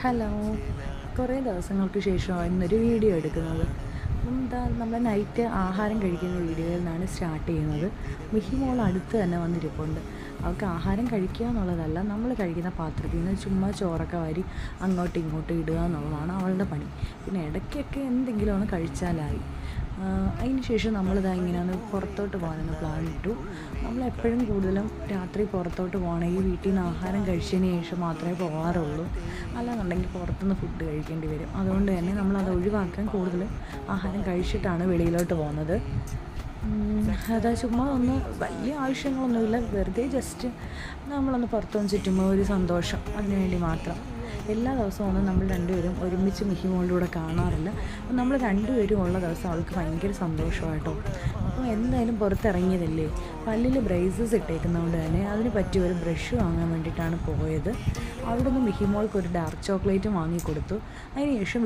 Hello. കുറേ ദിവസങ്ങൾക്ക് ശേഷമാണ് ഇന്നൊരു വീഡിയോ എടുക്കുന്നത്. നമ്മൾ നൈറ്റ് ആഹാരം കഴിക്കുന്ന വീഡിയോയിൽ നിന്നാണ് സ്റ്റാർട്ട് ചെയ്യുന്നത്. മിഹിമോൾ അടുത്ത് തന്നെ വന്നിരിപ്പുണ്ട്. അവൾക്ക് ആഹാരം കഴിക്കുക എന്നുള്ളതല്ല, നമ്മൾ കഴിക്കുന്ന പാത്രത്തിൽ നിന്ന് ചുമ്മാ ചോറൊക്കെ വാരി അങ്ങോട്ടും ഇങ്ങോട്ടും ഇടുക എന്നുള്ളതാണ് അവളുടെ പണി. പിന്നെ ഇടയ്ക്കൊക്കെ എന്തെങ്കിലും ഒന്ന് കഴിച്ചാലായി. അതിന് ശേഷം നമ്മളിതാ ഇങ്ങനെയാണ് പുറത്തോട്ട് പോകാനൊന്ന് പ്ലാൻ ഇട്ടു. നമ്മളെപ്പോഴും കൂടുതലും രാത്രി പുറത്തോട്ട് പോകണമെങ്കിൽ വീട്ടിൽ നിന്ന് ആഹാരം കഴിച്ചതിന് ശേഷം മാത്രമേ പോകാറുള്ളൂ. അല്ലാന്നുണ്ടെങ്കിൽ പുറത്തുനിന്ന് ഫുഡ് കഴിക്കേണ്ടി വരും. അതുകൊണ്ട് തന്നെ നമ്മളത് ഒഴിവാക്കാൻ കൂടുതലും ആഹാരം കഴിച്ചിട്ടാണ് വെളിയിലോട്ട് പോകുന്നത്. അതാ ചുമ്മാ ഒന്ന് വലിയ ആവശ്യങ്ങളൊന്നുമില്ല, വെറുതെ ജസ്റ്റ് നമ്മളൊന്ന് പുറത്തൊന്ന് ചുറ്റുമ്പോൾ ഒരു സന്തോഷം, അതിനു വേണ്ടി മാത്രം. എല്ലാ ദിവസവും ഒന്നും നമ്മൾ രണ്ടുപേരും ഒരുമിച്ച് മിഹിമോളിലൂടെ കാണാറില്ല. അപ്പം നമ്മൾ രണ്ടുപേരും ഉള്ള ദിവസം അവൾക്ക് ഭയങ്കര സന്തോഷമായിട്ടോ. അപ്പോൾ എന്തായാലും പുറത്തിറങ്ങിയതല്ലേ, പല്ലിൽ ബ്രേസസ് ഇട്ടേക്കുന്നതുകൊണ്ട് തന്നെ അതിന് പറ്റിയ ഒരു ബ്രഷ് വാങ്ങാൻ വേണ്ടിയിട്ടാണ് പോയത്. അവിടെ നിന്ന് മിഹിമോൾക്ക് ഒരു ഡാർക്ക് ചോക്ലേറ്റും വാങ്ങിക്കൊടുത്തു. അതിനുശേഷം